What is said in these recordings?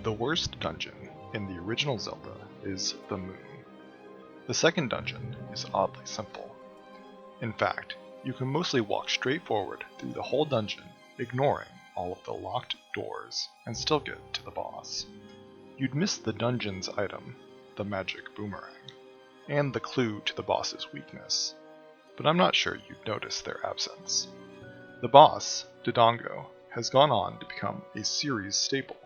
The worst dungeon in the original Zelda is the Moon. The second dungeon is oddly simple. In fact, you can mostly walk straight forward through the whole dungeon, ignoring all of the locked doors, and still get to the boss. You'd miss the dungeon's item, the magic boomerang, and the clue to the boss's weakness, but I'm not sure you'd notice their absence. The boss, Dodongo, has gone on to become a series staple,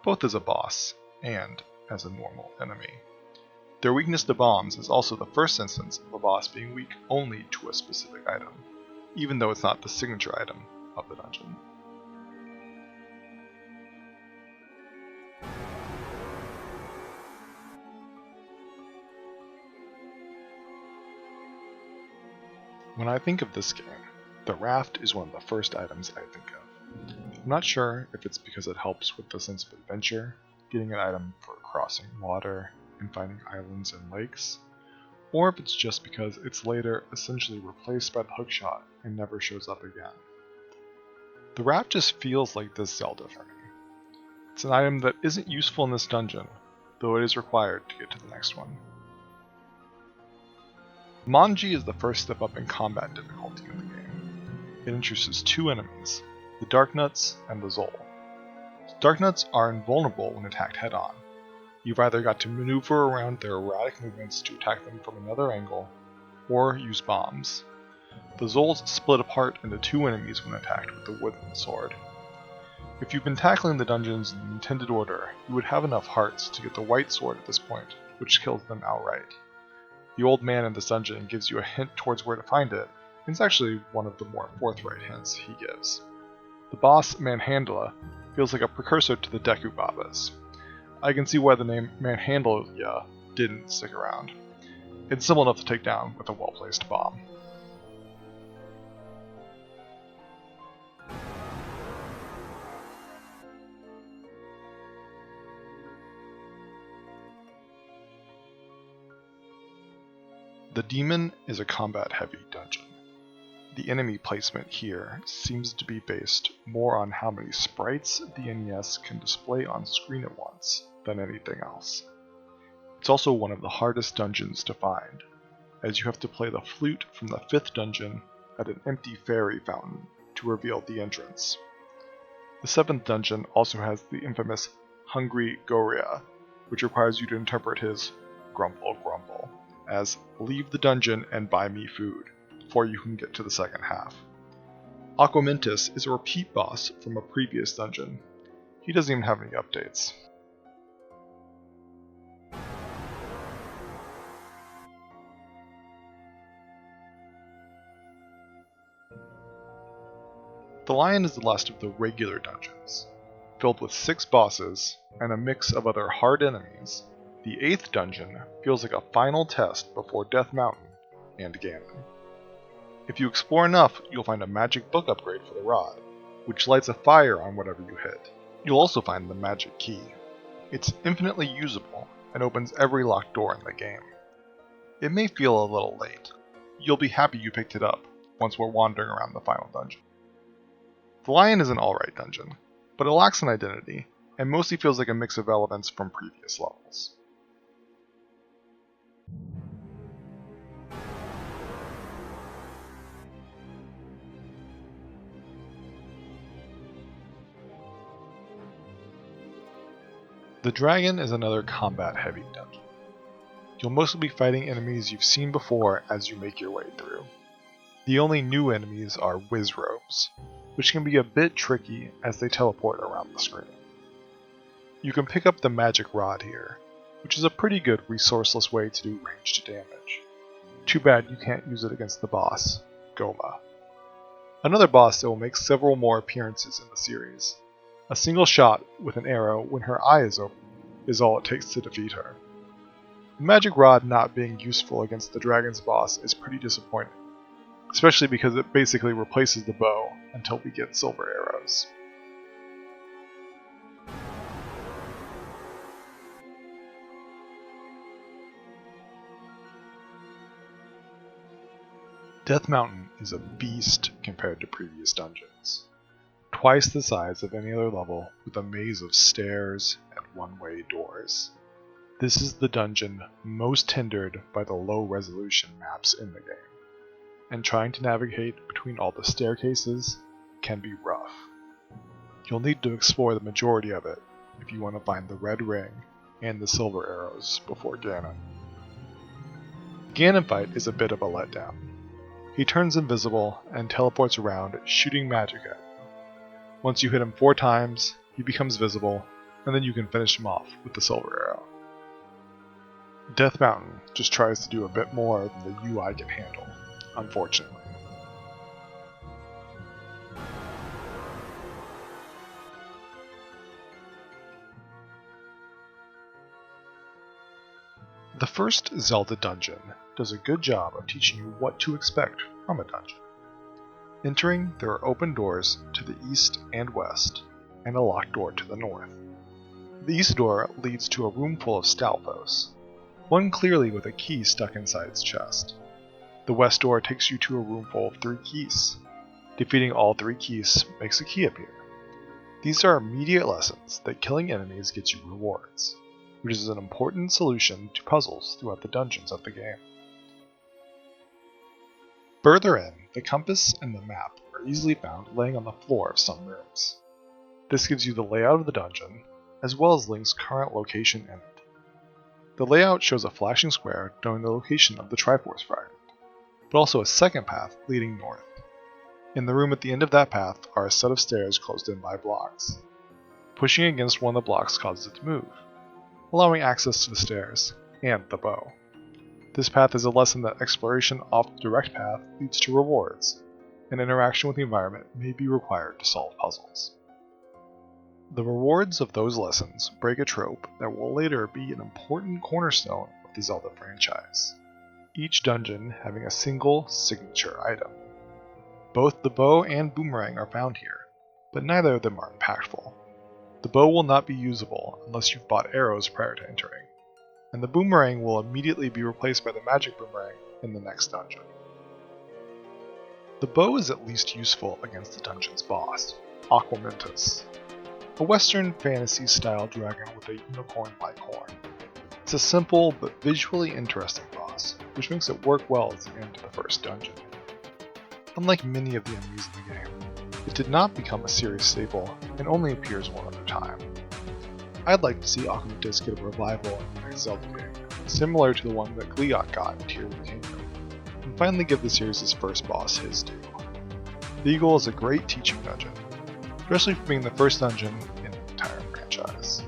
both as a boss and as a normal enemy. Their weakness to bombs is also the first instance of a boss being weak only to a specific item, even though it's not the signature item of the dungeon. When I think of this game, the raft is one of the first items I think of. I'm not sure if it's because it helps with the sense of adventure, getting an item for crossing water and finding islands and lakes, or if it's just because it's later essentially replaced by the hookshot and never shows up again. The raft just feels like this Zelda for me. It's an item that isn't useful in this dungeon, though it is required to get to the next one. Manji is the first step up in combat difficulty in the game. It introduces two enemies, the Darknuts and the Zol. Darknuts are invulnerable when attacked head-on. You've either got to maneuver around their erratic movements to attack them from another angle, or use bombs. The Zols split apart into two enemies when attacked with the wooden sword. If you've been tackling the dungeons in the intended order, you would have enough hearts to get the white sword at this point, which kills them outright. The old man in this dungeon gives you a hint towards where to find it, and it's actually one of the more forthright hints he gives. The boss, Manhandla, feels like a precursor to the Deku Babas. I can see why the name Manhandla didn't stick around. It's simple enough to take down with a well-placed bomb. The Demon is a combat-heavy dungeon. The enemy placement here seems to be based more on how many sprites the NES can display on screen at once than anything else. It's also one of the hardest dungeons to find, as you have to play the flute from the 5th dungeon at an empty fairy fountain to reveal the entrance. The 7th dungeon also has the infamous Hungry Goria, which requires you to interpret his grumble grumble as leave the dungeon and buy me food, before you can get to the second half. Aquamentus is a repeat boss from a previous dungeon. He doesn't even have any updates. The Lion is the last of the regular dungeons. Filled with 6 bosses and a mix of other hard enemies, the 8th dungeon feels like a final test before Death Mountain and Ganon. If you explore enough, you'll find a magic book upgrade for the rod, which lights a fire on whatever you hit. You'll also find the magic key. It's infinitely usable and opens every locked door in the game. It may feel a little late. You'll be happy you picked it up once we're wandering around the final dungeon. The Lion is an alright dungeon, but it lacks an identity, and mostly feels like a mix of elements from previous levels. The Dragon is another combat-heavy dungeon. You'll mostly be fighting enemies you've seen before as you make your way through. The only new enemies are Wizrobes, which can be a bit tricky as they teleport around the screen. You can pick up the magic rod here, which is a pretty good resourceless way to do ranged damage. Too bad you can't use it against the boss, Goma. Another boss that will make several more appearances in the series. A single shot with an arrow when her eye is open is all it takes to defeat her. The magic rod not being useful against the dragon's boss is pretty disappointing, especially because it basically replaces the bow until we get silver arrows. Death Mountain is a beast compared to previous dungeons. twice the size of any other level with a maze of stairs and one-way doors. This is the dungeon most hindered by the low-resolution maps in the game, and trying to navigate between all the staircases can be rough. You'll need to explore the majority of it if you want to find the red ring and the silver arrows before Ganon. The Ganon fight is a bit of a letdown. He turns invisible and teleports around shooting magic at you. Once you hit him 4 times, he becomes visible, and then you can finish him off with the silver arrow. Death Mountain just tries to do a bit more than the UI can handle, unfortunately. The first Zelda Dungeon does a good job of teaching you what to expect from a dungeon. Entering, there are open doors to the east and west, and a locked door to the north. The east door leads to a room full of Stalfos, one clearly with a key stuck inside its chest. The west door takes you to a room full of 3 keys. Defeating all 3 keys makes a key appear. These are immediate lessons that killing enemies gets you rewards, which is an important solution to puzzles throughout the dungeons of the game. Further in, the compass and the map are easily found laying on the floor of some rooms. This gives you the layout of the dungeon, as well as Link's current location in it. The layout shows a flashing square showing the location of the Triforce fragment, but also a second path leading north. In the room at the end of that path are a set of stairs closed in by blocks. Pushing against one of the blocks causes it to move, allowing access to the stairs and the bow. This path is a lesson that exploration off the direct path leads to rewards, and interaction with the environment may be required to solve puzzles. The rewards of those lessons break a trope that will later be an important cornerstone of the Zelda franchise, each dungeon having a single signature item. Both the bow and boomerang are found here, but neither of them are impactful. The bow will not be usable unless you've bought arrows prior to entering, and the boomerang will immediately be replaced by the magic boomerang in the next dungeon. The bow is at least useful against the dungeon's boss, Aquamentus, a Western fantasy-style dragon with a unicorn-like horn. It's a simple but visually interesting boss, which makes it work well as the end of the first dungeon. Unlike many of the enemies in the game, it did not become a serious staple and only appears one other time. I'd like to see Aquamentus get a revival in the next Zelda game, similar to the one that Gleeok got in Hyrule Kingdom, and finally give the series' first boss his due. The Eagle is a great teaching dungeon, especially for being the first dungeon in the entire franchise.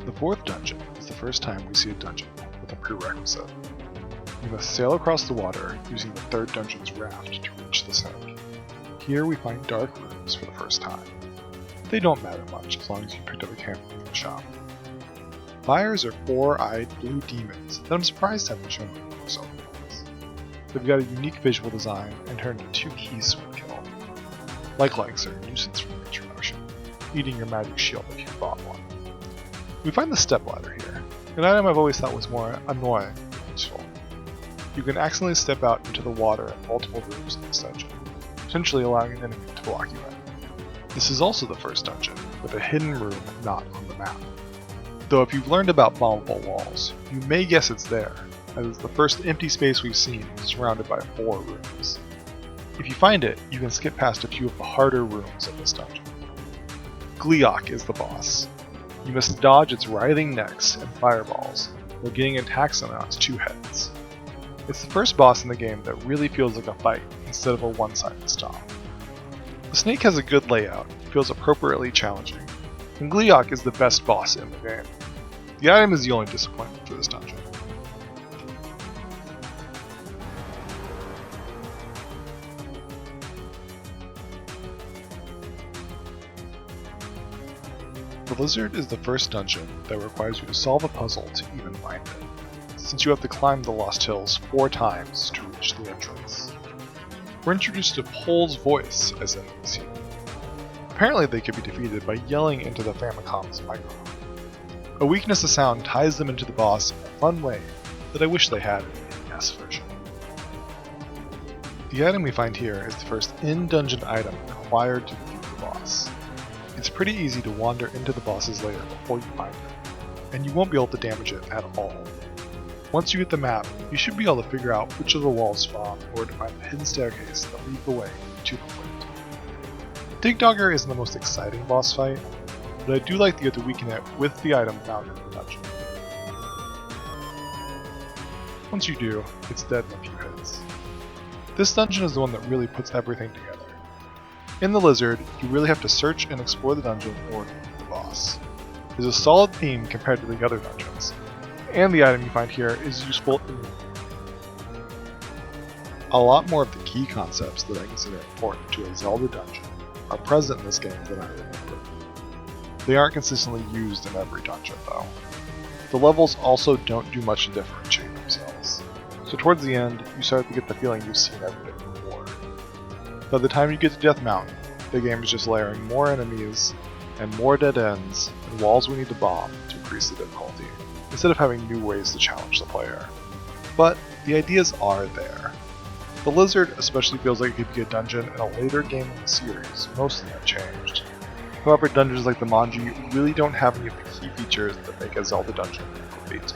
The fourth dungeon is the first time we see a dungeon with a prerequisite. We must sail across the water using the third dungeon's raft to reach the snake. Here we find dark rooms for the first time. They don't matter much as long as you picked up a candle from the shop. Fires are 4-eyed blue demons that I'm surprised haven't shown up in most other games. They've got a unique visual design and turn into 2 keys when killed. Like-likes are a nuisance from the introduction, eating your magic shield if you bought one. We find the stepladder here, an item I've always thought was more annoying than useful. You can accidentally step out into the water in multiple rooms in this dungeon, potentially allowing an enemy to block you in. This is also the first dungeon with a hidden room not on the map. Though if you've learned about bombable walls, you may guess it's there, as it's the first empty space we've seen surrounded by 4 rooms. If you find it, you can skip past a few of the harder rooms of this dungeon. Gleeok is the boss. You must dodge its writhing necks and fireballs, while getting attacks on its 2 heads. It's the first boss in the game that really feels like a fight instead of a one-sided stomp. The snake has a good layout, feels appropriately challenging, and Gleeok is the best boss in the game. The item is the only disappointment for this dungeon. The Lizard is the first dungeon that requires you to solve a puzzle to even find it, since you have to climb the Lost Hills 4 times to reach the entrance. We're introduced to Pole's voice as enemies here. Apparently they could be defeated by yelling into the Famicom's microphone. A weakness to sound ties them into the boss in a fun way that I wish they had in the NES version. The item we find here is the first in-dungeon item required to defeat the boss. It's pretty easy to wander into the boss's lair before you find it, and you won't be able to damage it at all. Once you get the map, you should be able to figure out which of the walls spawn in order to find the hidden staircase that lead the way to the flint. Dig Dogger isn't the most exciting boss fight, but I do like that you have to weaken it with the item found in the dungeon. Once you do, it's dead in a few hits. This dungeon is the one that really puts everything together. In the Lizard, you really have to search and explore the dungeon in order to beat the boss. There's a solid theme compared to the other dungeons, and the item you find here is useful in the game. A lot more of the key concepts that I consider important to a Zelda dungeon are present in this game than I remember. They aren't consistently used in every dungeon though. The levels also don't do much to differentiate themselves, so towards the end you start to get the feeling you've seen everything before. By the time you get to Death Mountain, the game is just layering more enemies and more dead ends and walls we need to bomb to increase the difficulty, instead of having new ways to challenge the player. But the ideas are there. The Lizard especially feels like it could be a dungeon in a later game in the series, most of them have changed. However, dungeons like the Manji really don't have any of the key features that make a Zelda dungeon great.